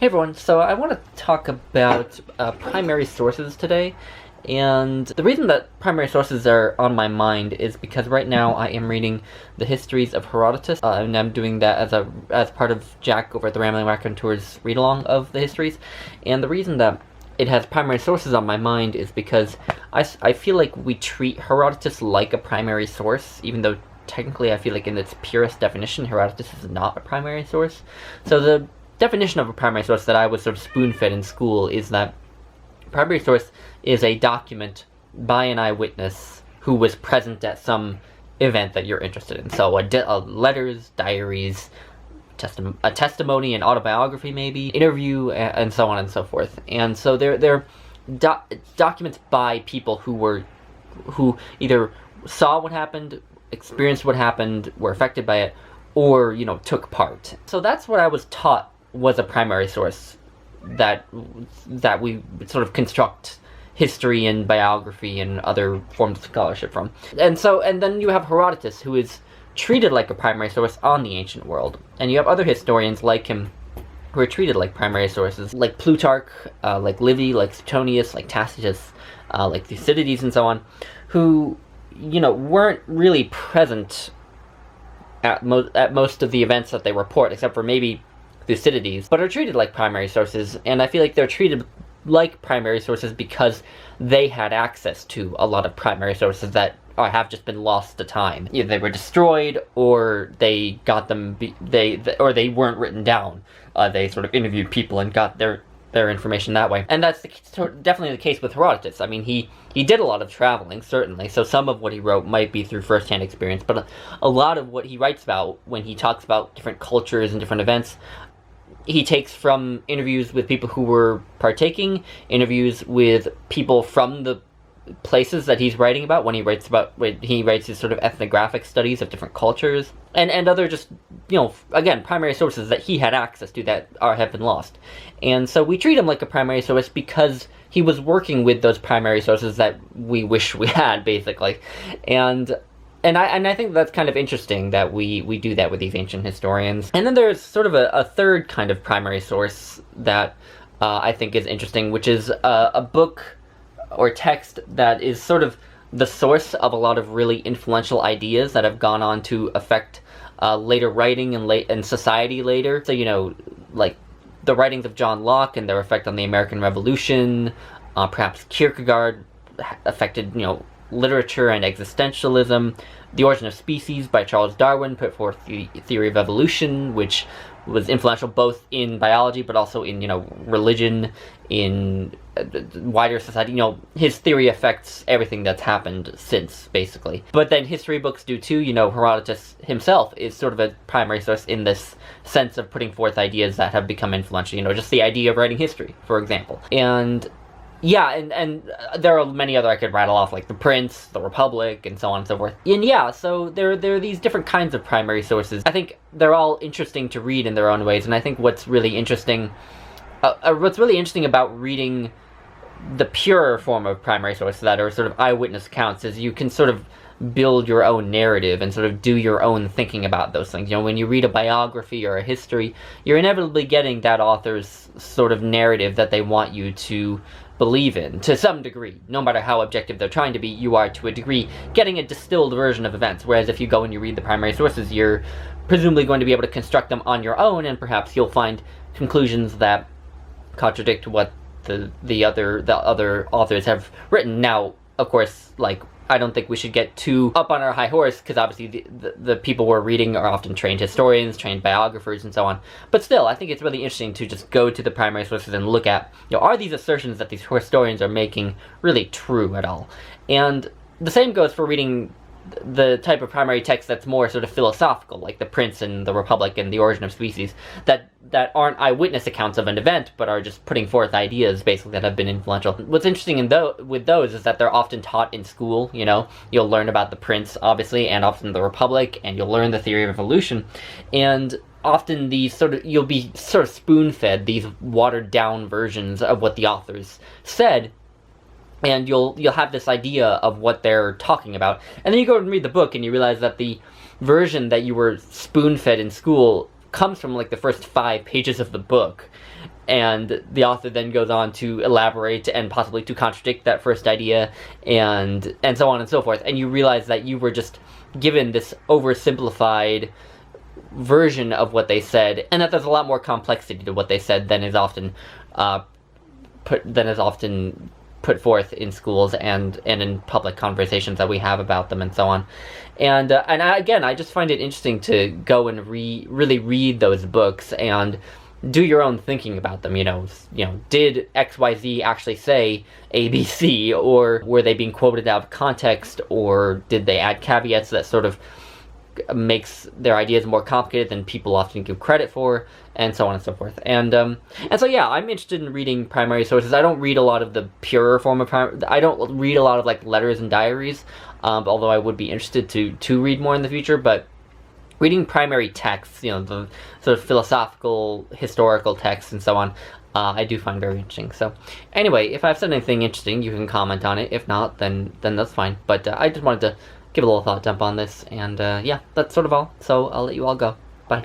Hey everyone, so I want to talk about primary sources today, and the reason that primary sources are on my mind is because right now I am reading the histories of Herodotus, and I'm doing that as part of Jack over at the Rambling Raconteur's read-along of the histories, and the reason that it has primary sources on my mind is because I feel like we treat Herodotus like a primary source, even though technically I feel like in its purest definition Herodotus is not a primary source. So the definition of a primary source that I was sort of spoon-fed in school is that primary source is a document by an eyewitness who was present at some event that you're interested in. So letters, diaries, a testimony, an autobiography maybe, interview, and so on and so forth. And so they're documents by people who either saw what happened, experienced what happened, were affected by it, or, took part. So that's what I was taught was a primary source that we sort of construct history and biography and other forms of scholarship from. And then you have Herodotus, who is treated like a primary source on the ancient world. And you have other historians like him who are treated like primary sources, like Plutarch, like Livy, like Suetonius, like Tacitus, like Thucydides, and so on, who, weren't really present at most of the events that they report, except for maybe Thucydides, but are treated like primary sources, and I feel like they're treated like primary sources because they had access to a lot of primary sources that have just been lost to time. Either they were destroyed, or they got them, or they weren't written down. They sort of interviewed people and got their information that way. And that's definitely the case with Herodotus. I mean, he did a lot of traveling, certainly, so some of what he wrote might be through first-hand experience, but a lot of what he writes about when he talks about different cultures and different events, he takes from interviews with people who were partaking, interviews with people from the places that he's writing about when he writes his sort of ethnographic studies of different cultures, and other just, again, primary sources that he had access to that have been lost. And so we treat him like a primary source because he was working with those primary sources that we wish we had, basically. And I think that's kind of interesting that we do that with these ancient historians. And then there's sort of a third kind of primary source that I think is interesting, which is a book or text that is sort of the source of a lot of really influential ideas that have gone on to affect later writing and society later. So, like the writings of John Locke and their effect on the American Revolution, perhaps Kierkegaard affected, literature and existentialism. The Origin of Species by Charles Darwin put forth the theory of evolution, which was influential both in biology but also in, religion, in wider society. His theory affects everything that's happened since, basically. But then history books do too. Herodotus himself is sort of a primary source in this sense of putting forth ideas that have become influential. Just the idea of writing history, for example. And yeah, and there are many other I could rattle off, like The Prince, The Republic, and so on and so forth. And yeah, so there are these different kinds of primary sources. I think they're all interesting to read in their own ways, and I think what's really interesting about reading the pure form of primary source that are sort of eyewitness accounts is you can sort of build your own narrative and sort of do your own thinking about those things. When you read a biography or a history, you're inevitably getting that author's sort of narrative that they want you to believe in, to some degree. No matter how objective they're trying to be, you are, to a degree, getting a distilled version of events, whereas if you go and you read the primary sources, you're presumably going to be able to construct them on your own, and perhaps you'll find conclusions that contradict what the other authors have written. Now, of course, I don't think we should get too up on our high horse, because obviously the people we're reading are often trained historians, trained biographers, and so on. But still, I think it's really interesting to just go to the primary sources and look at, are these assertions that these historians are making really true at all? And the same goes for reading the type of primary text that's more sort of philosophical, like The Prince and The Republic and The Origin of Species, that aren't eyewitness accounts of an event, but are just putting forth ideas, basically, that have been influential. What's interesting with those is that they're often taught in school. You'll learn about The Prince, obviously, and often The Republic, and you'll learn the theory of evolution, and often you'll be sort of spoon-fed these watered-down versions of what the authors said, and you'll have this idea of what they're talking about. And then you go and read the book, and you realize that the version that you were spoon-fed in school comes from, like, the first 5 pages of the book. and the author then goes on to elaborate and possibly to contradict that first idea, and so on and so forth. And you realize that you were just given this oversimplified version of what they said, and that there's a lot more complexity to what they said than is often put forth in schools and in public conversations that we have about them, and so on. And I just find it interesting to go and really read those books and do your own thinking about them. Did XYZ actually say ABC, or were they being quoted out of context, or did they add caveats that sort of makes their ideas more complicated than people often give credit for, and so on and so forth. And so yeah, I'm interested in reading primary sources. I don't read a lot of the purer form of I don't read a lot of like letters and diaries, although I would be interested to read more in the future. But reading primary texts, the sort of philosophical, historical texts and so on, I do find very interesting. So anyway, if I've said anything interesting, you can comment on it. If not, then that's fine. But I just wanted to give a little thought dump on this, and yeah, that's sort of all. So I'll let you all go. Bye.